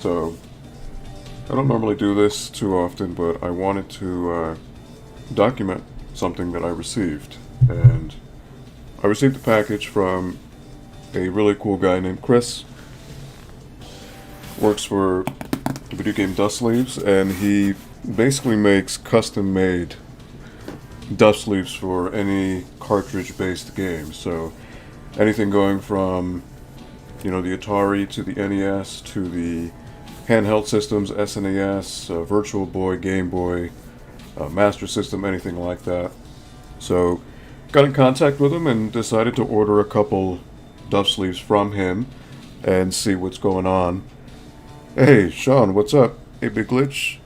So, I don't normally do this too often, but I wanted to document something that I received. And I received a package from a really cool guy named Chris. Works for the video game Dust Sleeves, and he basically makes custom-made dust sleeves for any cartridge-based game. So anything going from, the Atari to the NES to the handheld systems, SNES, Virtual Boy, Game Boy, Master System, anything like that. So got in contact with him and decided to order a couple dust sleeves from him and see what's going on. Hey, Sean, what's up? Hey, Big Glitch.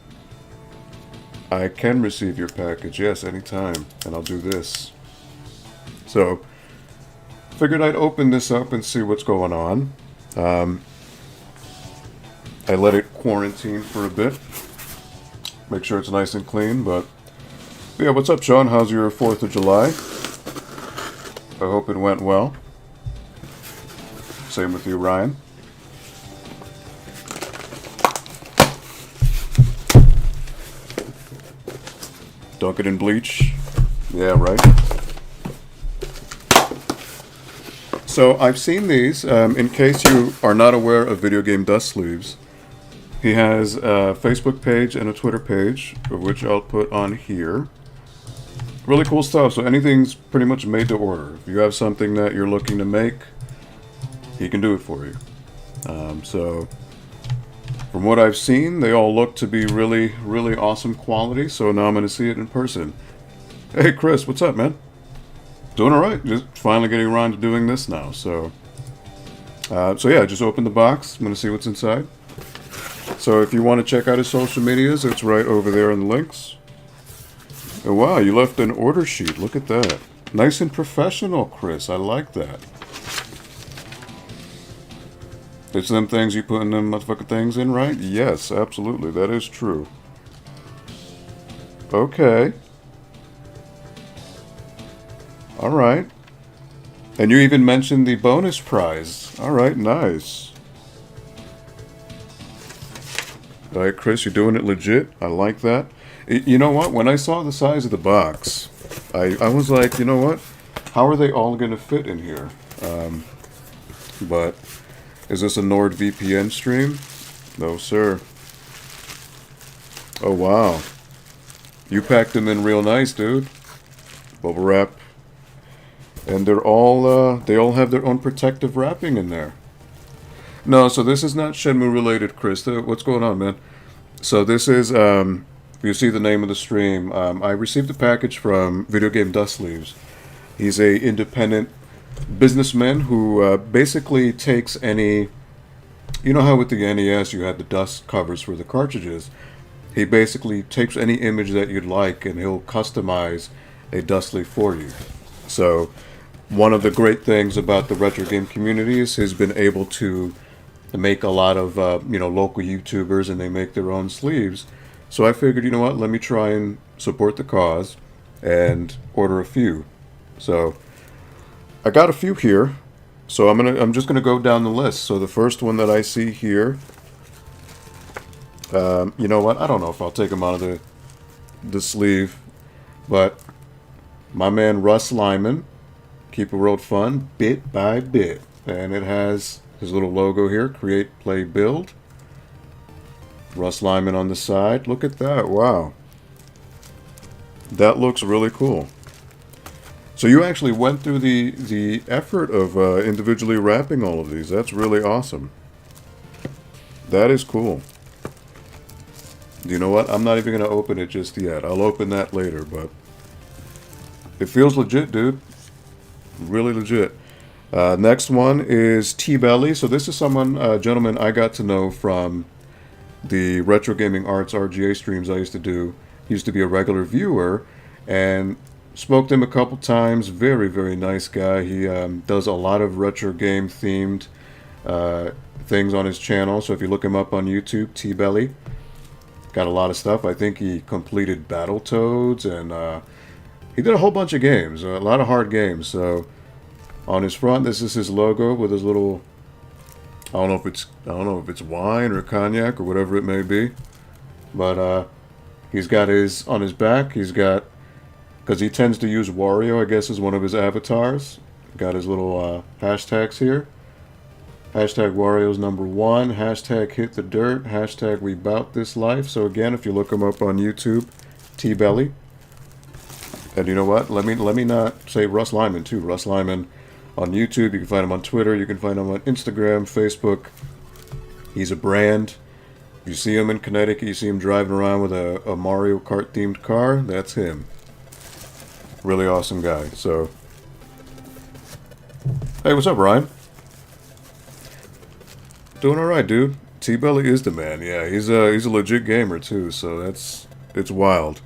I can receive your package, yes, anytime, and I'll do this. So, figured I'd open this up and see what's going on. I let it quarantine for a bit, make sure it's nice and clean, but yeah, what's up, Sean? How's your 4th of July? I hope it went well. Same with you, Ryan. Dunk it in bleach. Yeah, right. So I've seen these. In case you are not aware of Video Game Dust Sleeves, he has a Facebook page and a Twitter page, of which I'll put on here. Really cool stuff. So anything's pretty much made to order. If you have something that you're looking to make, he can do it for you. So from what I've seen, they all look to be really, really awesome quality, so now I'm going to see it in person. Hey, Chris, what's up, man? Doing alright, just finally getting around to doing this now, so yeah, I just opened the box. I'm going to see what's inside. So if you want to check out his social medias, it's right over there in the links. Oh, wow, you left an order sheet. Look at that. Nice and professional, Chris. I like that. It's them things you put in them motherfucking things in, right? Yes, absolutely. That is true. Okay. Alright. And you even mentioned the bonus prize. Alright, nice. Alright, Chris, you're doing it legit. I like that. You know what? When I saw the size of the box, I was like, you know what? How are they all going to fit in here? But is this a NordVPN stream? No, sir. Oh, wow. You packed them in real nice, dude. Bubble wrap. And they all have their own protective wrapping in there. No, so this is not Shenmue related, Chris. What's going on, man? So this is, you see the name of the stream. I received a package from Video Game Dust Sleeves. He's a independent businessman who basically takes any, you know how with the NES you had the dust covers for the cartridges. He basically takes any image that you'd like and he'll customize a dust sleeve for you. So one of the great things about the retro game community is he's been able to make a lot of local YouTubers, and they make their own sleeves. So I figured, you know what, let me try and support the cause and order a few. So I got a few here, so I'm just gonna go down the list. So the first one that I see here, you know what? I don't know if I'll take them out of the sleeve, but my man Russ Lyman, Keep a World Fun, bit by bit, and it has his little logo here: Create, Play, Build. Russ Lyman on the side. Look at that! Wow, that looks really cool. So you actually went through the effort of individually wrapping all of these. That's really awesome. That is cool. You know what? I'm not even going to open it just yet. I'll open that later, but it feels legit, dude. Really legit. Next one is T-Belly. So this is someone, gentleman I got to know from the Retro Gaming Arts RGA streams I used to do. He used to be a regular viewer, and spoke to him a couple times. Very, very nice guy. He does a lot of retro game themed things on his channel. So if you look him up on YouTube, T-Belly, got a lot of stuff. I think he completed Battletoads, and he did a whole bunch of games, a lot of hard games. So on his front, this is his logo with his little I don't know if it's wine or cognac or whatever it may be, but he's got his on his back. He's got because he tends to use Wario, I guess, as one of his avatars. Got his little hashtags here. Hashtag Wario's number one. Hashtag hit the dirt. Hashtag we bout this life. So again, if you look him up on YouTube, T-Belly. And you know what? Let me not say Russ Lyman too. Russ Lyman on YouTube. You can find him on Twitter. You can find him on Instagram, Facebook. He's a brand. You see him in Connecticut. You see him driving around with a Mario Kart themed car. That's him. Really awesome guy. So, hey, what's up, Ryan? Doing all right, dude. T-Belly is the man. Yeah, he's a legit gamer too. So it's wild.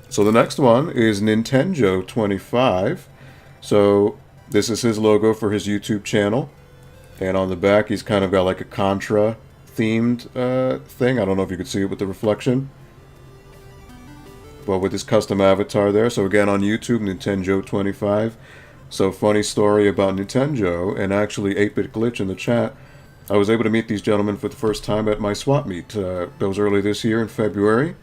So the next one is Nintendo25. So this is his logo for his YouTube channel, and on the back he's kind of got like a Contra themed thing. I don't know if you could see it with the reflection, but with his custom avatar there. So again on YouTube, Nintendo25. So funny story about Nintendo, and actually 8-Bit Glitch in the chat. I was able to meet these gentlemen for the first time at my swap meet. That was early this year in February.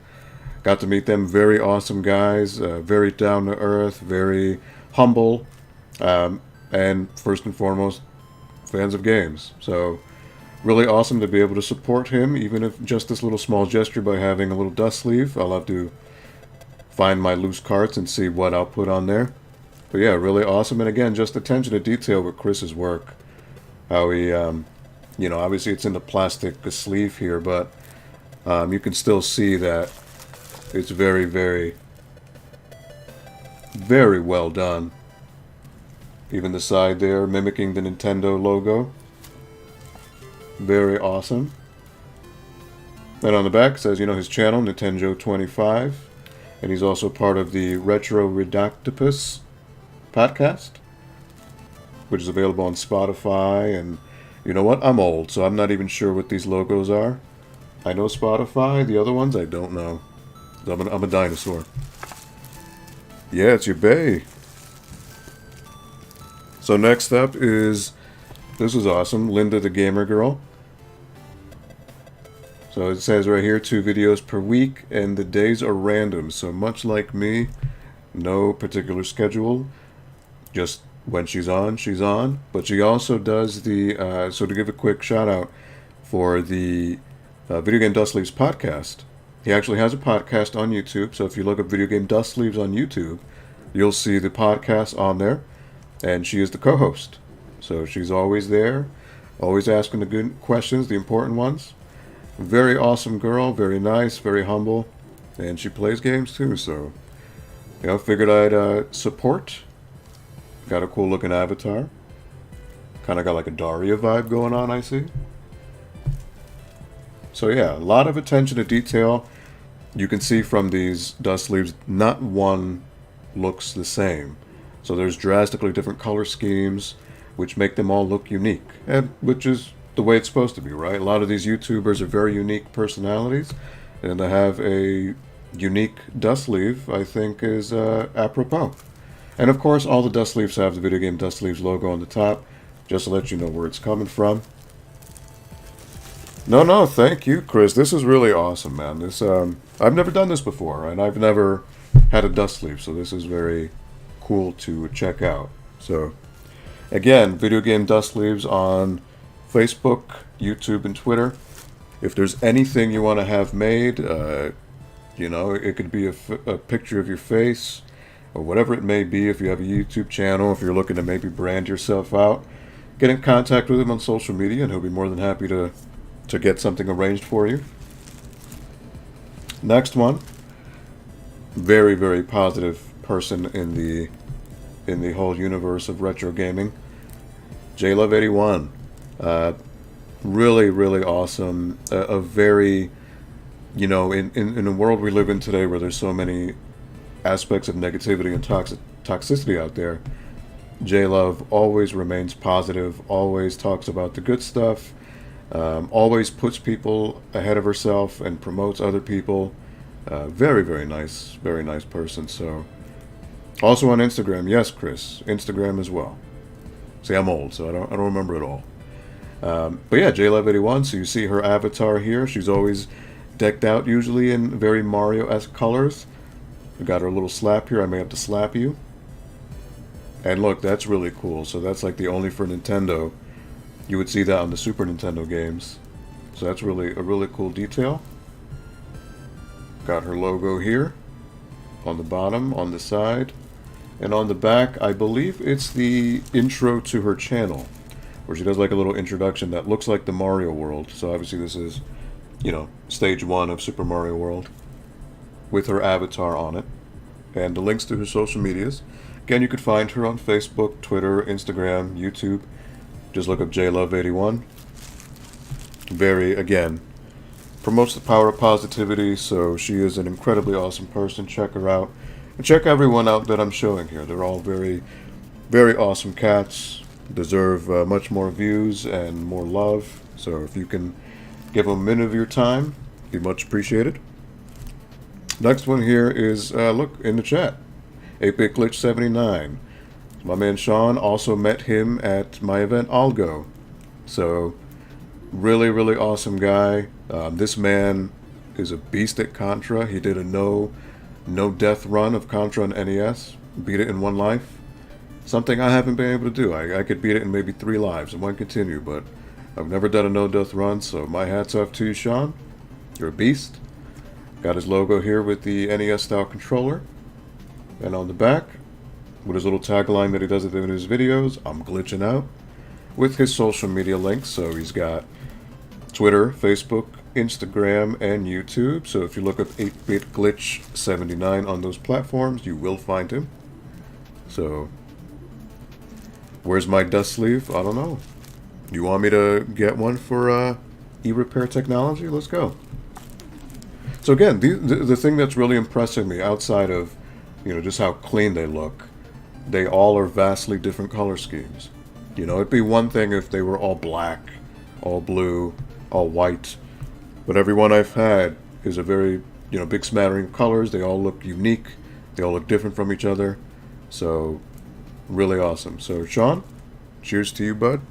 Got to meet them. Very awesome guys. Very down to earth. Very humble. And first and foremost, fans of games. So really awesome to be able to support him, even if just this little small gesture by having a little dust sleeve. I'll have to find my loose carts and see what I'll put on there. But yeah, really awesome. And again, just attention to detail with Chris's work. How he, you know, obviously it's in the plastic sleeve here, but you can still see that it's very, very, very well done. Even the side there, mimicking the Nintendo logo. Very awesome. And on the back it says, you know, his channel, Nintendo25. And he's also part of the Retro Redactopus podcast, which is available on Spotify. And you know what? I'm old, so I'm not even sure what these logos are. I know Spotify. The other ones, I don't know. I'm a dinosaur. Yeah, it's your bae. So next up is, this is awesome, Linda the Gamer Girl. So it says right here, 2 videos per week, and the days are random. So much like me, no particular schedule. Just when she's on, she's on. But she also does the, so to give a quick shout out for the Video Game Dust Leaves podcast. He actually has a podcast on YouTube. So if you look up Video Game Dust Leaves on YouTube, you'll see the podcast on there. And she is the co-host. So she's always there, always asking the good questions, the important ones. Very awesome girl, very nice, very humble. And she plays games too, so, you know, figured I'd support. Got a cool looking avatar. Kind of got like a Daria vibe going on, I see. So yeah, a lot of attention to detail. You can see from these dust leaves, not one looks the same. So there's drastically different color schemes, which make them all look unique, and which is the way it's supposed to be, right? A lot of these YouTubers are very unique personalities, and to have a unique dust sleeve, I think, is apropos. And of course, all the dust sleeves have the Video Game Dust Leaves logo on the top, just to let you know where it's coming from. No, thank you, Chris. This is really awesome, man. This I've never done this before, and I've never had a dust sleeve, so this is very cool to check out. So again, Video Game Dust Leaves on Facebook, YouTube, and Twitter. If there's anything you want to have made, you know, it could be a picture of your face or whatever it may be. If you have a YouTube channel, if you're looking to maybe brand yourself out, get in contact with him on social media and he'll be more than happy to get something arranged for you. Next one, very, very positive person in the whole universe of retro gaming, JLove81. Really, really awesome. A very, you know, in a world we live in today where there's so many aspects of negativity and toxicity out there, JLove always remains positive, always talks about the good stuff, always puts people ahead of herself and promotes other people. Very, very nice person. So, also on Instagram, yes, Chris, Instagram as well. See, I'm old, so I don't remember it all. But yeah, JLove81. So you see her avatar here. She's always decked out, usually in very Mario-esque colors. We got her little slap here. I may have to slap you. And look, that's really cool. So that's like the only for Nintendo. You would see that on the Super Nintendo games. So that's really a really cool detail. Got her logo here on the bottom, on the side, and on the back. I believe it's the intro to her channel, where she does like a little introduction that looks like the Mario World. So obviously this is, you know, stage 1 of Super Mario World with her avatar on it, and the links to her social medias. Again, you could find her on Facebook, Twitter, Instagram, YouTube. Just look up JLove81. Very, again, promotes the power of positivity, so she is an incredibly awesome person. Check her out. And check everyone out that I'm showing here. They're all very, very awesome cats. Deserve much more views and more love. So if you can give them a minute of your time, be much appreciated. Next one here is, look, in the chat. 8-Bit Glitch 79. My man Sean, also met him at my event Algo. So, really, really awesome guy. This man is a beast at Contra. He did a no death run of Contra on NES. Beat it in 1 life. Something I haven't been able to do. I could beat it in maybe 3 lives and 1 continue, but I've never done a no death run, so my hat's off to you, Sean. You're a beast. Got his logo here with the NES style controller. And on the back, with his little tagline that he does in his videos, I'm glitching out, with his social media links. So he's got Twitter, Facebook, Instagram, and YouTube. So if you look up 8-Bit Glitch 79 on those platforms, you will find him. So, where's my dust sleeve? I don't know. You want me to get one for e-repair technology? Let's go. So again, the thing that's really impressing me, outside of, you know, just how clean they look, they all are vastly different color schemes. You know, it'd be one thing if they were all black, all blue, all white, but every one I've had is a very, you know, big smattering of colors. They all look unique. They all look different from each other. So, really awesome. So, Sean, cheers to you, bud.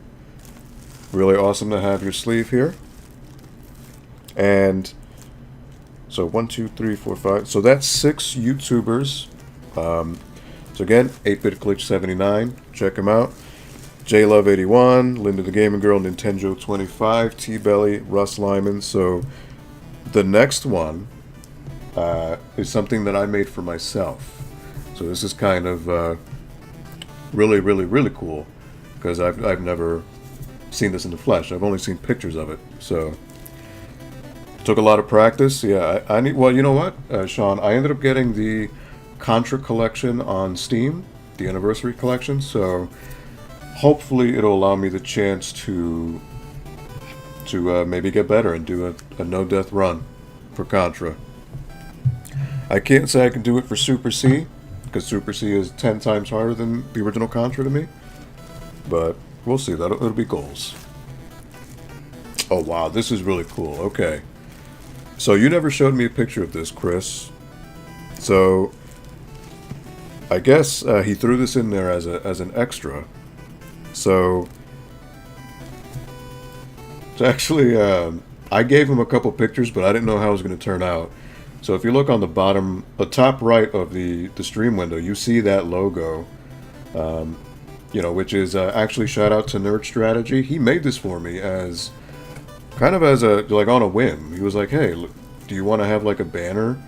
Really awesome to have your sleeve here. And so 1, 2, 3, 4, 5. So that's 6 YouTubers. So again, 8-Bit Glitch 79. Check him out. JLove81, Linda the Gaming Girl, Nintendo 25, T-Belly, Russ Lyman. So the next one is something that I made for myself. So this is kind of really, really, really cool, because I've never seen this in the flesh. I've only seen pictures of it. So took a lot of practice. Yeah, I need. Well, you know what, Sean? I ended up getting the Contra collection on Steam, the anniversary collection. So hopefully it'll allow me the chance to maybe get better and do a no-death run for Contra. I can't say I can do it for Super C, because Super C is 10 times harder than the original Contra to me. But we'll see. It'll be goals. Oh wow, this is really cool. Okay. So you never showed me a picture of this, Chris. So I guess he threw this in there as an extra. So actually, I gave him a couple pictures, but I didn't know how it was going to turn out. So if you look on the top right of the stream window, you see that logo, you know, which is actually shout out to Nerd Strategy. He made this for me as kind of as like on a whim. He was like, "Hey, do you want to have like a banner?"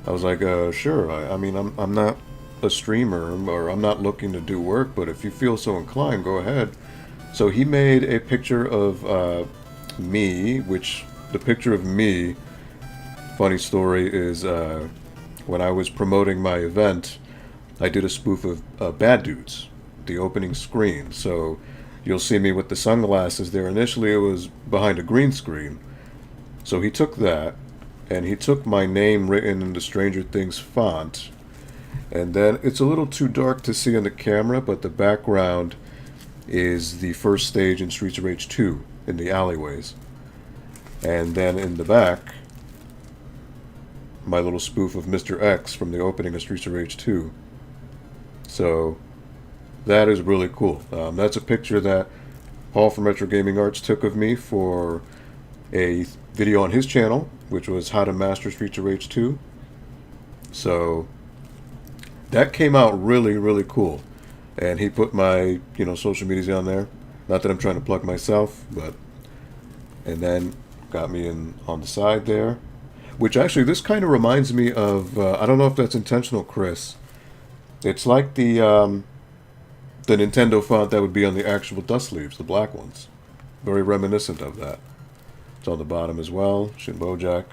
I was like, "Sure." I mean, I'm not a streamer, or I'm not looking to do work, but if you feel so inclined, go ahead. So he made a picture of me, which the picture of me, funny story, is when I was promoting my event, I did a spoof of Bad Dudes, the opening screen. So you'll see me with the sunglasses there. Initially it was behind a green screen. So he took that, and he took my name written in the Stranger Things font. And then it's a little too dark to see on the camera, but the background is the first stage in Streets of Rage 2 in the alleyways. And then in the back, my little spoof of Mr. X from the opening of Streets of Rage 2. So that is really cool. That's a picture that Paul from Retro Gaming Arts took of me for a video on his channel, which was how to master Streets of Rage 2. So that came out really, really cool. And he put my, social medias on there. Not that I'm trying to plug myself, but... And then got me in on the side there. Which actually, this kind of reminds me of... I don't know if that's intentional, Chris. It's like the Nintendo font that would be on the actual dust sleeves, the black ones. Very reminiscent of that. It's on the bottom as well. Shin Bojack.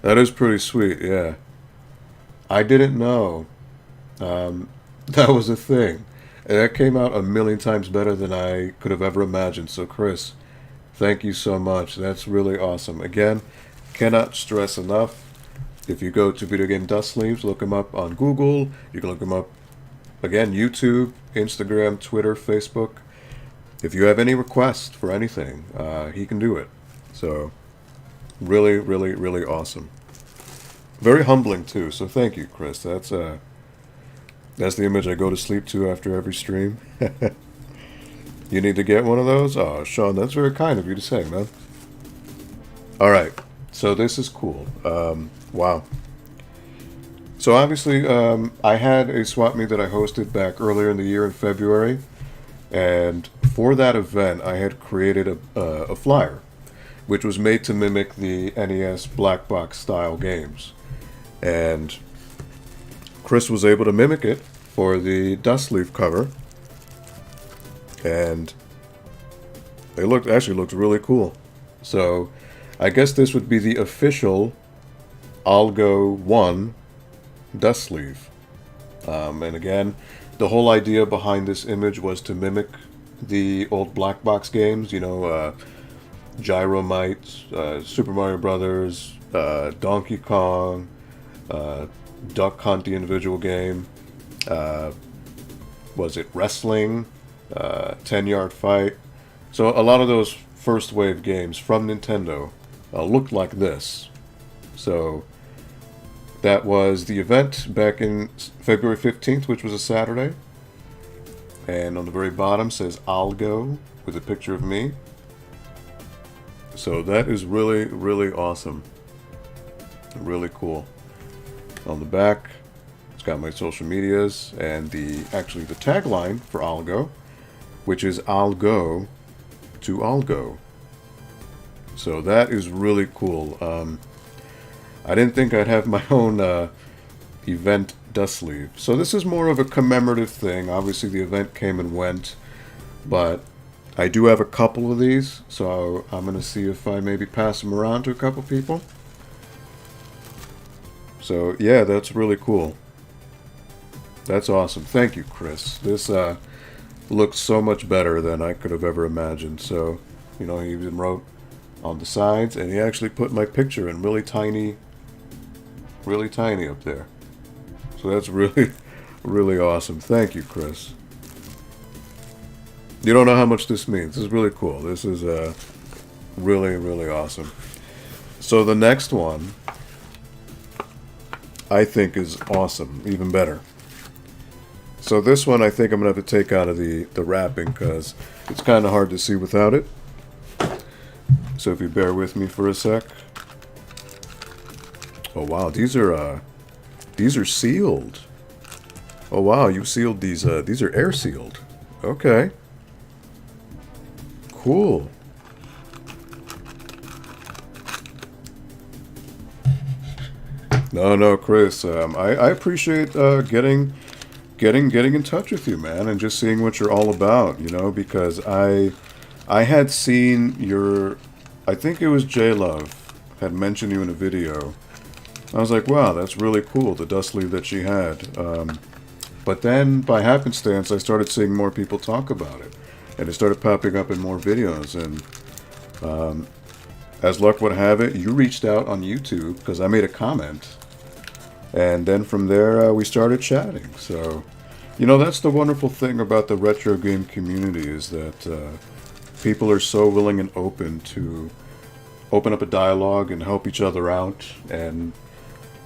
That is pretty sweet, yeah. I didn't know that was a thing. And that came out a million times better than I could have ever imagined. So, Chris, thank you so much. That's really awesome. Again, cannot stress enough. If you go to Video Game Dust Sleeves, look him up on Google. You can look him up, again, YouTube, Instagram, Twitter, Facebook. If you have any requests for anything, he can do it. So, really, really, really awesome. Very humbling, too. So thank you, Chris. That's the image I go to sleep to after every stream. You need to get one of those? Oh, Sean, that's very kind of you to say, man. All right. So this is cool. Wow. So obviously, I had a swap meet that I hosted back earlier in the year in February. And for that event, I had created a flyer, which was made to mimic the NES black box style games. And Chris was able to mimic it for the dust sleeve cover. And it actually looked really cool. So I guess this would be the official Algo 1 dust sleeve. And again, the whole idea behind this image was to mimic the old black box games, Gyromite, Super Mario Brothers, Donkey Kong, Duck Hunt, the individual game, was it Wrestling, 10-Yard Fight. So a lot of those first wave games from Nintendo looked like this. So that was the event back in February 15th, which was a Saturday. And on the very bottom says Algo with a picture of me. So that is really, really awesome. Really cool. On the back, it's got my social medias and the tagline for Algo, which is I'll go to Algo. So that is really cool. I didn't think I'd have my own event dust sleeve. So this is more of a commemorative thing. Obviously the event came and went, but I do have a couple of these, so I'm going to see if I maybe pass them around to a couple people. So yeah, that's really cool. That's awesome. Thank you, Chris. This looks so much better than I could have ever imagined. So, he even wrote on the sides, and he actually put my picture in really tiny up there. So that's really, really awesome. Thank you, Chris. You don't know how much this means. This is really cool. This is really, really awesome. So the next one, I think, is awesome. Even better. So this one I think I'm going to have to take out of the wrapping because it's kind of hard to see without it. So if you bear with me for a sec. Oh wow, these are sealed. Oh wow, you sealed these are air sealed. Okay. Cool. No, Chris. I appreciate getting in touch with you, man, and just seeing what you're all about. Because I had seen your, I think it was J-Love had mentioned you in a video. I was like, wow, that's really cool, the dust sleeve that she had. But then, by happenstance, I started seeing more people talk about it. And it started popping up in more videos. And as luck would have it, you reached out on YouTube because I made a comment. And then from there, we started chatting. So, that's the wonderful thing about the retro game community is that people are so willing and open to open up a dialogue and help each other out. And,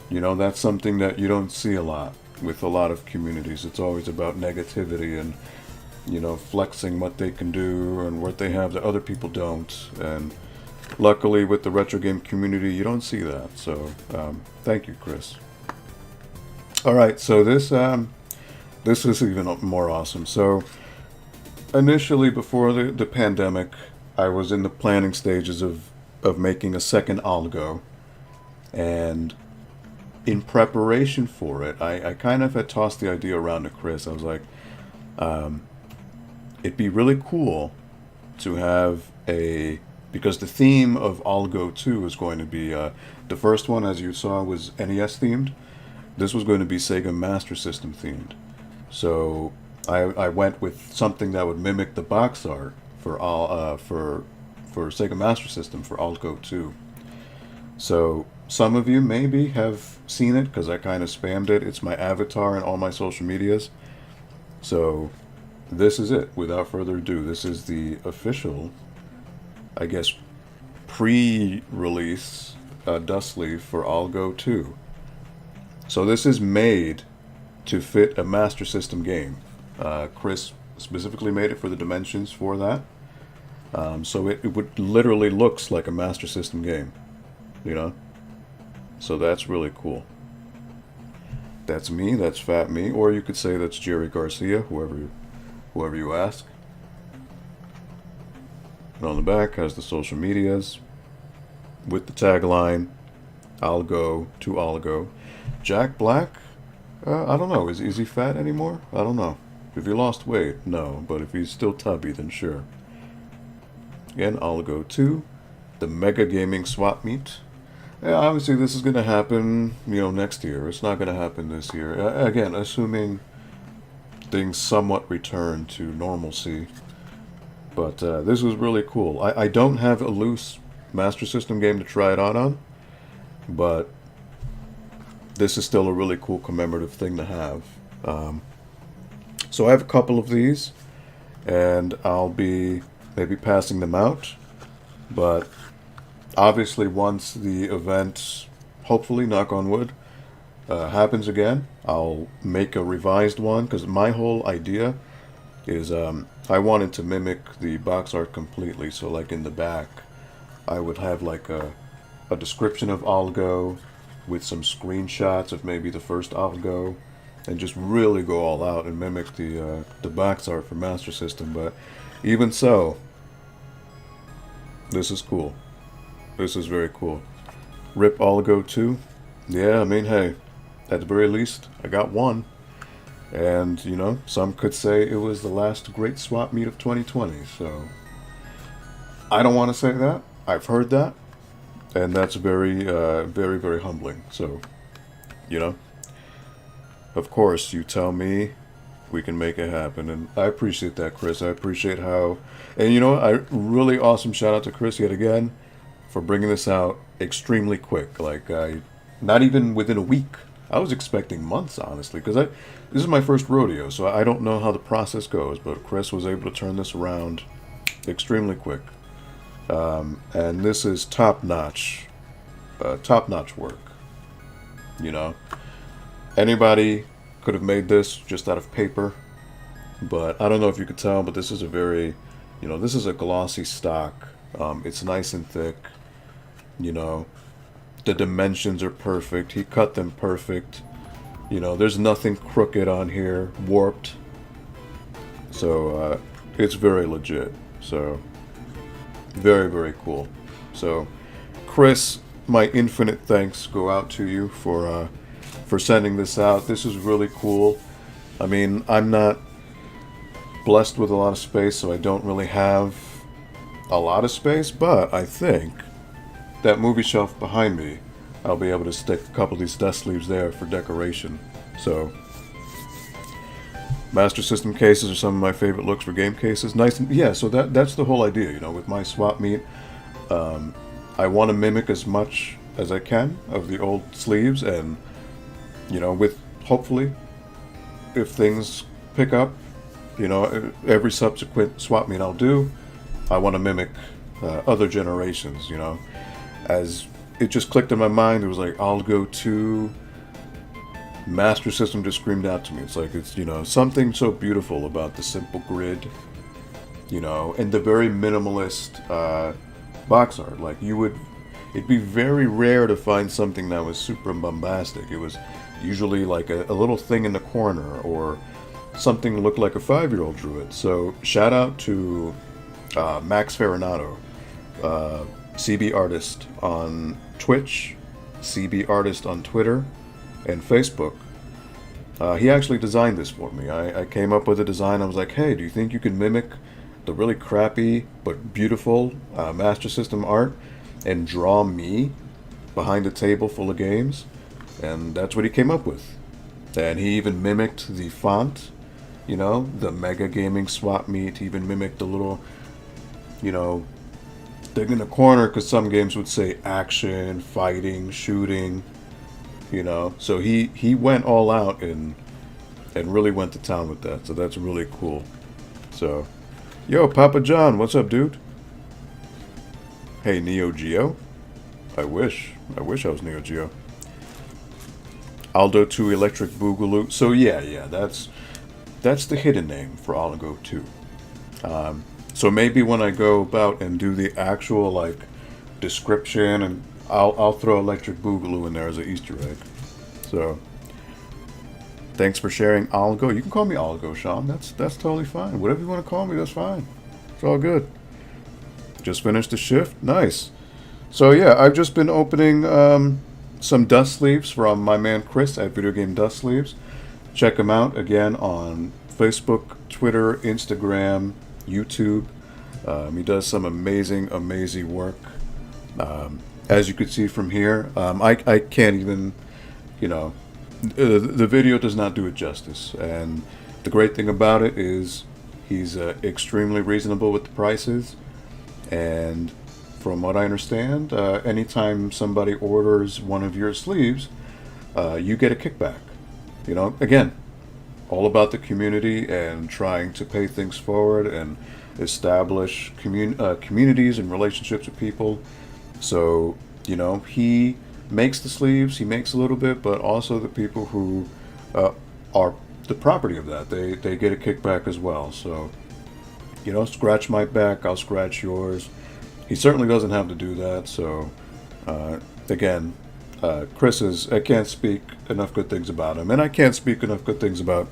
that's something that you don't see a lot with a lot of communities. It's always about negativity and flexing what they can do and what they have that other people don't. And luckily, with the retro game community, you don't see that. So, thank you, Chris. All right, so this is even more awesome. So, initially, before the pandemic, I was in the planning stages of making a second algo, and in preparation for it, I kind of had tossed the idea around to Chris. I was like, it'd be really cool to have because the theme of Algo 2 is going to be, the first one, as you saw, was NES themed. This was going to be Sega Master System themed. So I went with something that would mimic the box art for Sega Master System for Algo 2. So some of you maybe have seen it because I kind of spammed it. It's my avatar in all my social medias. So this is it. Without further ado, this is the official, I guess, pre-release dust sleeve for Algo 2. So this is made to fit a Master System game. Chris specifically made it for the dimensions for that. So it would literally looks like a Master System game, So that's really cool. That's me, that's Fat Me, or you could say that's Jerry Garcia, whoever you ask. And on the back has the social medias with the tagline, Algo to Algo. Jack Black, I don't know, is he fat anymore? I don't know. If he lost weight, no, but if he's still tubby, then sure. Again, Algo 2, the Mega Gaming Swap Meet. Yeah, obviously this is going to happen, next year. It's not going to happen this year. Again, assuming things somewhat return to normalcy. But this was really cool. I don't have a loose Master System game to try it on, but this is still a really cool commemorative thing to have. So I have a couple of these, and I'll be maybe passing them out. But obviously once the event, hopefully, knock on wood, happens again, I'll make a revised one, because my whole idea is I wanted to mimic the box art completely. So like in the back, I would have like a description of Algo with some screenshots of maybe the first Algo, and just really go all out and mimic the box art for Master System. But even so, this is cool. This is very cool. Rip Algo 2. Yeah, I mean, hey, at the very least, I got one. And, some could say it was the last great swap meet of 2020. So, I don't want to say that. I've heard that. And that's very, very, very humbling. So, of course, you tell me, we can make it happen. And I appreciate that, Chris. I appreciate how... And a really awesome shout out to Chris yet again for bringing this out extremely quick. Like, not even within a week. I was expecting months, honestly, because this is my first rodeo, so I don't know how the process goes, but Chris was able to turn this around extremely quick. And this is top-notch work, Anybody could have made this just out of paper, but I don't know if you could tell, but this is a very, this is a glossy stock. It's nice and thick, The dimensions are perfect. He cut them perfect. There's nothing crooked on here, warped. So, it's very legit. So, very, very cool. So, Chris, my infinite thanks go out to you for sending this out. This is really cool. I mean, I'm not blessed with a lot of space, so I don't really have a lot of space, but I think that movie shelf behind me, I'll be able to stick a couple of these dust sleeves there for decoration. So, Master System cases are some of my favorite looks for game cases. Nice, and yeah. So that's the whole idea, With my swap meet, I want to mimic as much as I can of the old sleeves, and with hopefully, if things pick up, every subsequent swap meet I'll do, I want to mimic other generations. As it just clicked in my mind, it was like Algo 2 Master System just screamed out to me. It's like, it's, something so beautiful about the simple grid, and the very minimalist box art. Like, it'd be very rare to find something that was super bombastic. It was usually like a little thing in the corner, or something that looked like a 5-year-old drew it. So shout out to Max Ferronato, CB Artist on Twitch, CB Artist on Twitter and Facebook. He actually designed this for me. I came up with a design. I was like, hey, do you think you can mimic the really crappy but beautiful Master System art and draw me behind a table full of games? And that's what he came up with. And he even mimicked the font, the Mega Gaming Swap Meet. He even mimicked the little, thing in the corner, because some games would say action, fighting, shooting, So he went all out and really went to town with that. So that's really cool. So, yo, Papa John, what's up, dude? Hey, Neo Geo. I wish I was Neo Geo. Aldo 2 Electric Boogaloo. So yeah, that's the hidden name for Aldo 2. So maybe when I go about and do the actual like description, and I'll throw Electric Boogaloo in there as an Easter egg. So thanks for sharing, Algo. You can call me Algo, Sean. That's totally fine. Whatever you want to call me, that's fine. It's all good. Just finished the shift. Nice. So yeah, I've just been opening some dust sleeves from my man Chris at Video Game Dust Sleeves. Check him out again on Facebook, Twitter, Instagram, YouTube. He does some amazing work. As you could see from here, I can't even, the video does not do it justice. And the great thing about it is he's extremely reasonable with the prices. And from what I understand, anytime somebody orders one of your sleeves, you get a kickback. Again, all about the community and trying to pay things forward and establish communities and relationships with people. So, he makes the sleeves, he makes a little bit, but also the people who are the property of that, they get a kickback as well. So, scratch my back, I'll scratch yours. He certainly doesn't have to do that. So, again, Chris I can't speak enough good things about him, and I can't speak enough good things about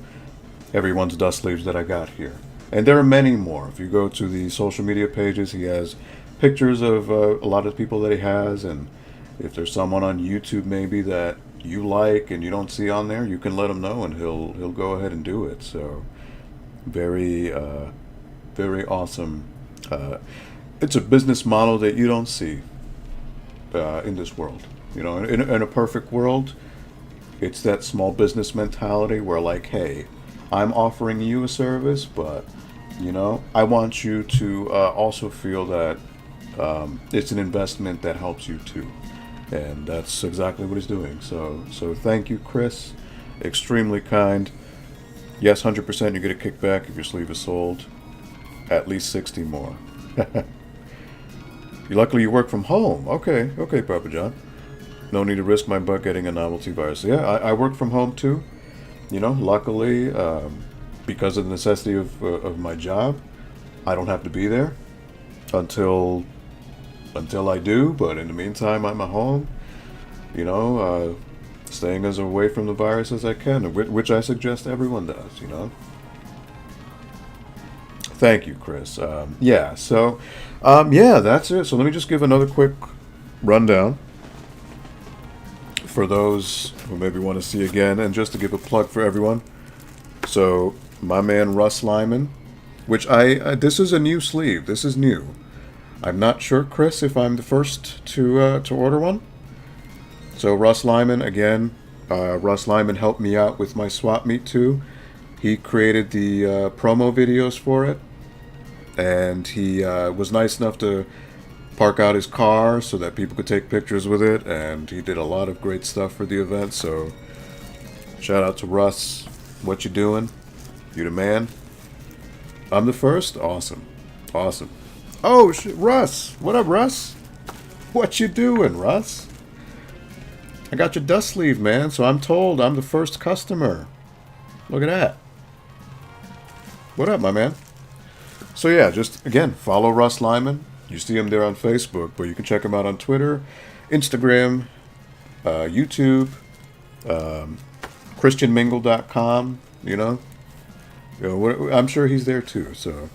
everyone's dust sleeves that I got here. And there are many more. If you go to the social media pages, he has pictures of a lot of people that he has, and if there's someone on YouTube maybe that you like and you don't see on there, you can let him know, and he'll go ahead and do it. So, very awesome. It's a business model that you don't see in this world. In a perfect world, it's that small business mentality where, like, hey, I'm offering you a service, but I want you to also feel that it's an investment that helps you too, and that's exactly what he's doing. So thank you, Chris. Extremely kind. Yes, 100% you get a kickback if your sleeve is sold. At least 60 more. Luckily you work from home. Okay, Papa John. No need to risk my butt getting a novelty virus. Yeah, I work from home too. Luckily, because of the necessity of my job, I don't have to be there until I do. But in the meantime, I'm at home, staying as away from the virus as I can, which I suggest everyone does, Thank you, Chris. Yeah, that's it. So let me just give another quick rundown for those who maybe want to see again, and just to give a plug for everyone. So my man Russ Lyman, which this is a new sleeve. This is new. I'm not sure, Chris, if I'm the first to order one. So Russ Lyman, again, Russ Lyman helped me out with my Swap Meet too. He created the promo videos for it, and he was nice enough to park out his car so that people could take pictures with it, and he did a lot of great stuff for the event. So shout out to Russ. What you doing? You the man. I'm the first? Awesome. Oh shit, Russ. What up, Russ? What you doing, Russ? I got your dust sleeve, man. So I'm told I'm the first customer. Look at that. What up, my man? So yeah, just again, follow Russ Lyman. You see him there on Facebook, but you can check him out on Twitter, Instagram, YouTube, ChristianMingle.com. I'm sure he's there too. So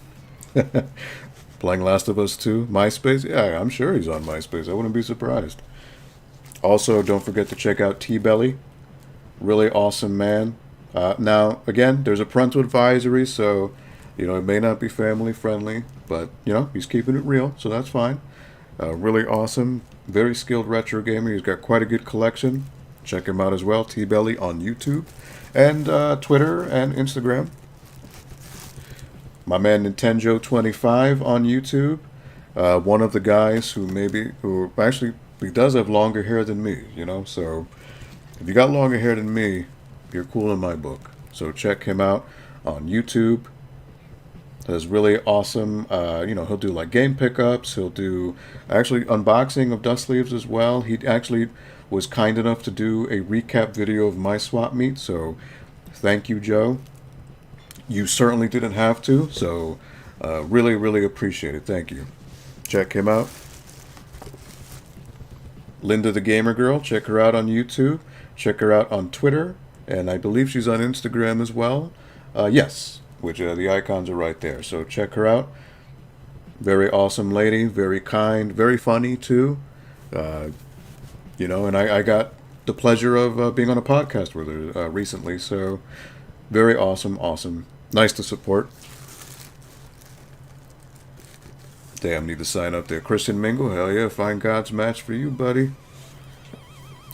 playing Last of Us 2, MySpace. Yeah, I'm sure he's on MySpace. I wouldn't be surprised. Also, don't forget to check out T-Belly. Really awesome man. Now, again, there's a parental advisory, so, it may not be family friendly, but, he's keeping it real, so that's fine. Really awesome, very skilled retro gamer. He's got quite a good collection. Check him out as well, T-Belly on YouTube and Twitter and Instagram. My man Nintendo25 on YouTube. One of the guys who actually, he does have longer hair than me, so if you got longer hair than me, you're cool in my book. So check him out on YouTube. That's really awesome. He'll do like game pickups. He'll do actually unboxing of dust sleeves as well. He actually was kind enough to do a recap video of my swap meet. So thank you, Joe. You certainly didn't have to. So really, really appreciate it. Thank you. Check him out. Linda the Gamer Girl. Check her out on YouTube. Check her out on Twitter. And I believe she's on Instagram as well. Yes, which the icons are right there. So check her out. Very awesome lady, very kind, very funny too. And I got the pleasure of being on a podcast with her recently. So very awesome. Nice to support. Damn, need to sign up there. Christian Mingle, hell yeah, find God's match for you, buddy.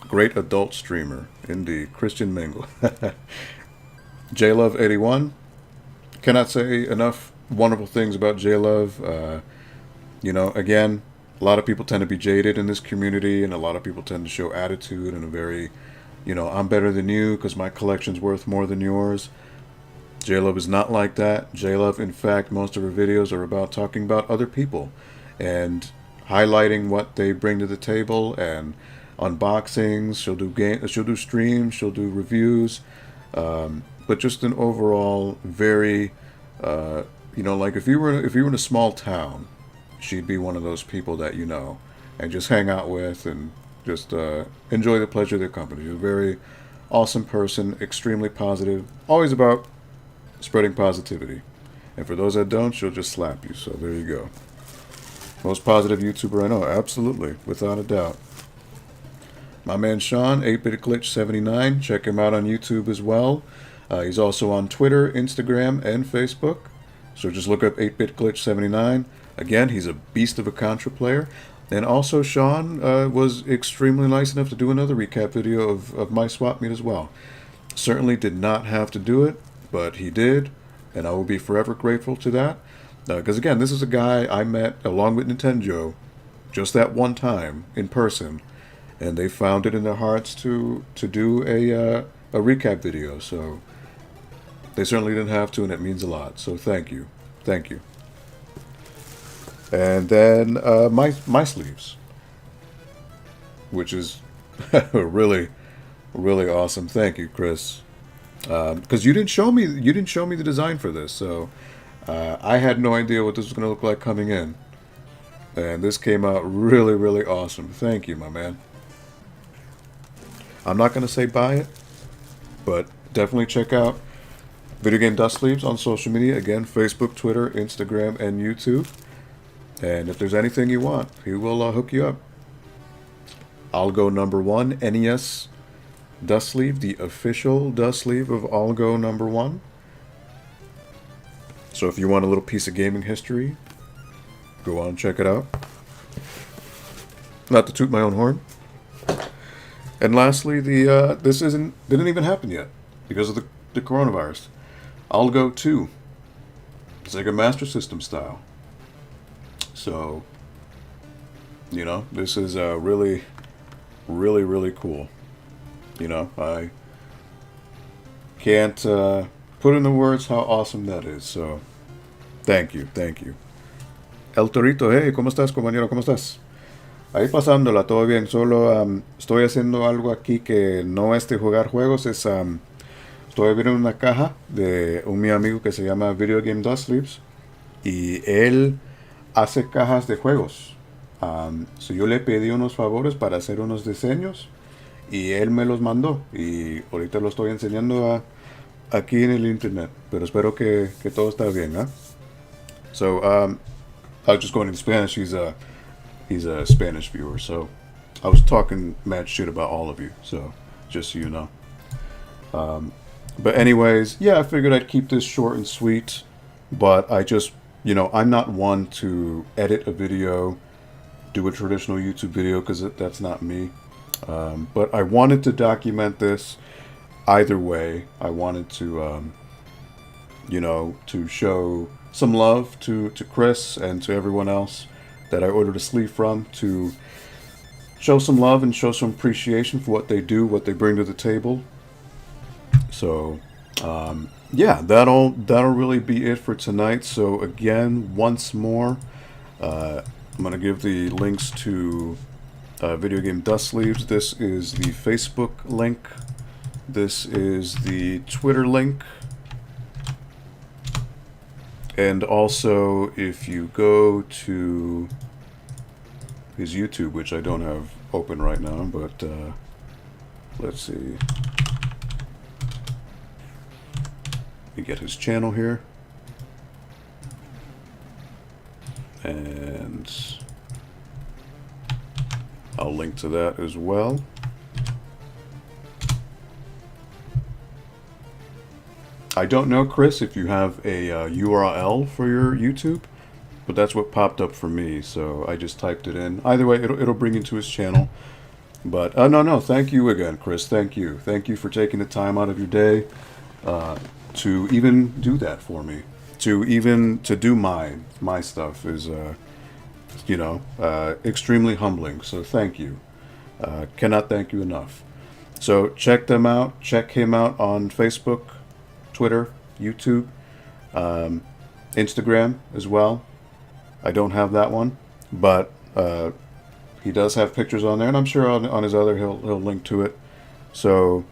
Great adult streamer, indeed. Christian Mingle. JLove81. Cannot say enough wonderful things about JLove. Again, a lot of people tend to be jaded in this community, and a lot of people tend to show attitude in a very, I'm better than you because my collection's worth more than yours. JLove is not like that. JLove, in fact, most of her videos are about talking about other people and highlighting what they bring to the table and unboxings. She'll do streams, she'll do reviews, but just an overall very, like if you were in a small town, she'd be one of those people that and just hang out with and just enjoy the pleasure of their company. She's a very awesome person, extremely positive, always about spreading positivity. And for those that don't, she'll just slap you. So there you go. Most positive YouTuber I know, absolutely, without a doubt. My man Sean, 8-Bit Glitch 79. Check him out on YouTube as well. He's also on Twitter, Instagram, and Facebook. So just look up 8-Bit Glitch 79. Again, he's a beast of a Contra player. And also, Sean was extremely nice enough to do another recap video of my swap meet as well. Certainly did not have to do it, but he did. And I will be forever grateful to that. Because again, this is a guy I met along with Nintendo just that one time in person. And they found it in their hearts to do a recap video. So they certainly didn't have to, and it means a lot. So thank you. And then my sleeves, which is really, really awesome. Thank you, Chris. Because you didn't show me the design for this, so I had no idea what this was going to look like coming in. And this came out really, really awesome. Thank you, my man. I'm not going to say buy it, but definitely check out Video Game Dust Sleeves on social media. Again, Facebook, Twitter, Instagram, and YouTube. And if there's anything you want, he will hook you up. Algo number 1, NES Dust Sleeve, the official dust sleeve of Algo number 1. So if you want a little piece of gaming history, go on, check it out. Not to toot my own horn. And lastly, this didn't even happen yet because of the coronavirus. Algo 2, Sega Master System style. So, this is really, really, really cool. I can't put into words how awesome that is. So, thank you. El Torito, hey, ¿cómo estás, compañero? ¿Cómo estás? Ahí pasándola, todo bien. Solo estoy haciendo algo aquí que no es de jugar juegos. Estoy abriendo una caja de un mi amigo que se llama Video Game Dust Sleeves. Y él hace cajas de juegos. So yo le pedí unos favores para hacer unos diseños. Y él me los mandó. Y ahorita lo estoy enseñando aquí en el internet. Pero espero que todo está bien, ¿eh? So, I was just going in Spanish. He's a Spanish viewer, so I was talking mad shit about all of you. So, just so you know. But anyways, yeah, I figured I'd keep this short and sweet. But I just, I'm not one to edit a video, do a traditional YouTube video, because that's not me. But I wanted to document this either way. I wanted to, to show some love to Chris and to everyone else that I ordered a sleeve from, to show some love and show some appreciation for what they do, what they bring to the table. So, yeah, that'll really be it for tonight. So again, once more, I'm gonna give the links to Video Game Dust Sleeves. This is the Facebook link. This is the Twitter link. And also, if you go to his YouTube, which I don't have open right now, but let's see. You get his channel here. And I'll link to that as well. I don't know, Chris, if you have a URL for your YouTube, but that's what popped up for me, so I just typed it in. Either way, it'll bring you to his channel. But no, thank you again, Chris. Thank you for taking the time out of your day to even do that for me. To do my stuff is extremely humbling. So thank you. Cannot thank you enough. So check them out. Check him out on Facebook, Twitter, YouTube, Instagram as well. I don't have that one, but he does have pictures on there, and I'm sure on his other he'll link to it. So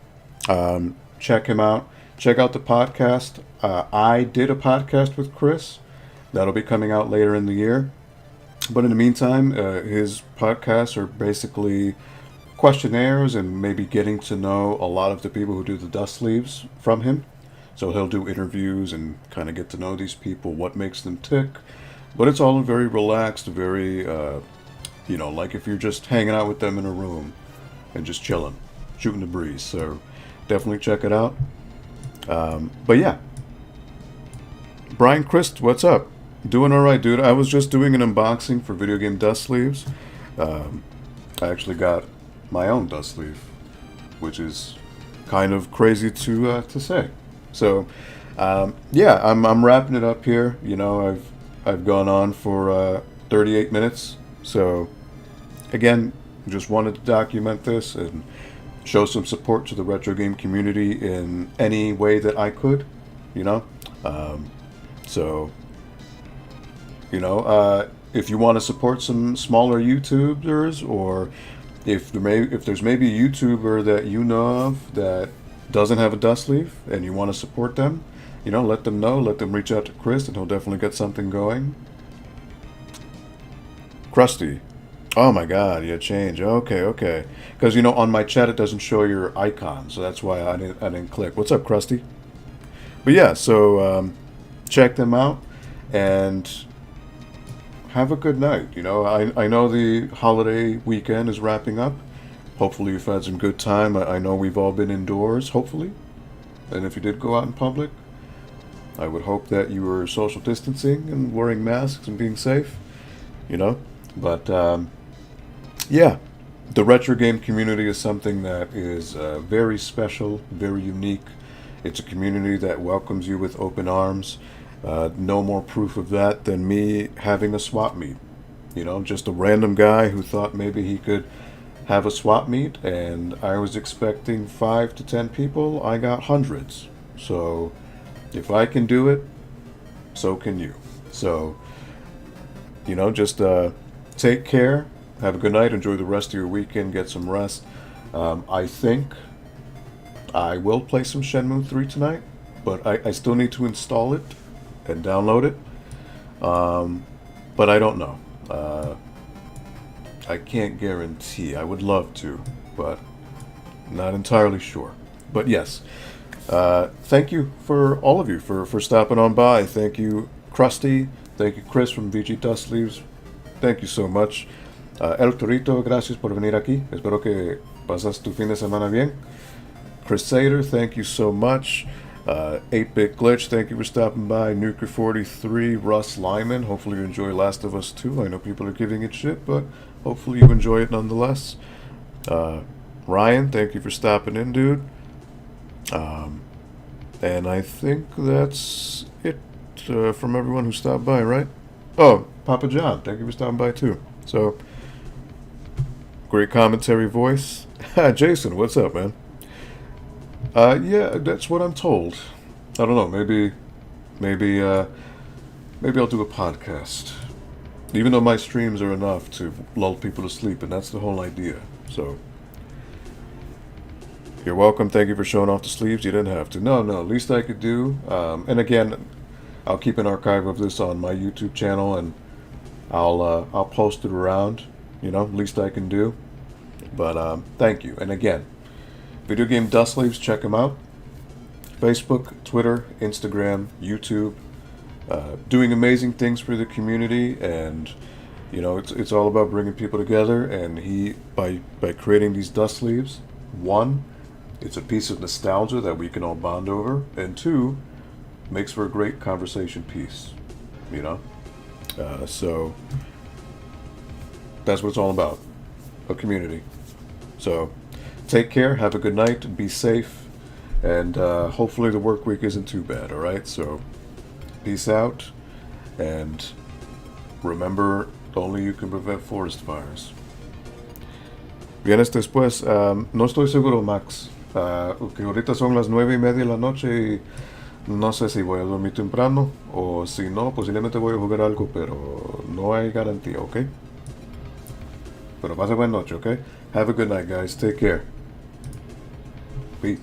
check him out. Check out the podcast. I did a podcast with Chris. That'll be coming out later in the year. But in the meantime, his podcasts are basically questionnaires and maybe getting to know a lot of the people who do the dust sleeves from him. So he'll do interviews and kind of get to know these people, what makes them tick. But it's all very relaxed, very, like if you're just hanging out with them in a room and just chilling, shooting the breeze. So definitely check it out. But yeah. Brian Christ, what's up? Doing all right, dude. I was just doing an unboxing for Video Game Dust Sleeves. I actually got my own dust sleeve, which is kind of crazy to say. So, yeah, I'm wrapping it up here. I've gone on for 38 minutes. So, again, just wanted to document this and show some support to the retro game community in any way that I could. So, if you want to support some smaller YouTubers, or if there's maybe a YouTuber that you know of that doesn't have a dust sleeve and you want to support them, let them know. Let them reach out to Chris, and he'll definitely get something going. Krusty. Oh my God, yeah, change. Okay. Because on my chat it doesn't show your icon, so that's why I didn't click. What's up, Krusty? But yeah, so check them out and have a good night. I know the holiday weekend is wrapping up. Hopefully you've had some good time. I know we've all been indoors, hopefully. And if you did go out in public, I would hope that you were social distancing and wearing masks and being safe. But yeah, the retro game community is something that is very special, very unique. It's a community that welcomes you with open arms. No more proof of that than me having a swap meet. Just a random guy who thought maybe he could have a swap meet, and I was expecting 5 to 10 people. I got hundreds. So if I can do it, so can you. So, just take care, have a good night. Enjoy the rest of your weekend. Get some rest. I think I will play some Shenmue 3 tonight, but I still need to install it and download it. But I don't know. I can't guarantee. I would love to, but not entirely sure. But yes, thank you for all of you for stopping on by. Thank you, Krusty. Thank you, Chris from VG Dust Leaves. Thank you so much. El Torito, gracias por venir aquí. Espero que pasas tu fin de semana bien. Crusader, thank you so much. 8-Bit Glitch, thank you for stopping by. Nuker 43, Russ Lyman, hopefully you enjoy Last of Us 2. I know people are giving it shit, but hopefully you enjoy it nonetheless. Ryan, thank you for stopping in, dude. And I think that's it from everyone who stopped by, right? Oh, Papa John, thank you for stopping by too. So, great commentary voice. Jason, what's up, man? Yeah, that's what I'm told. I don't know. Maybe I'll do a podcast. Even though my streams are enough to lull people to sleep, and that's the whole idea. So, you're welcome. Thank you for showing off the sleeves. You didn't have to. No. Least I could do. And again, I'll keep an archive of this on my YouTube channel, and I'll post it around. Least I can do. But thank you. And again, Video Game Dust Leaves, check them out. Facebook, Twitter, Instagram, YouTube. Doing amazing things for the community, and it's all about bringing people together. And he, by creating these Dust Leaves, one, it's a piece of nostalgia that we can all bond over, and two, makes for a great conversation piece. So that's what it's all about, a community. So take care, have a good night, be safe, and hopefully the work week isn't too bad, alright? So peace out, and remember, only you can prevent forest fires. Vienes después, no estoy seguro, Max, que ahorita son las 9:30 de la noche y no sé si voy a dormir temprano, o si no, posiblemente voy a jugar algo, pero no hay garantía, ¿ok? Pero pase buena noche, ¿ok? Have a good night, guys. Take care. Peace.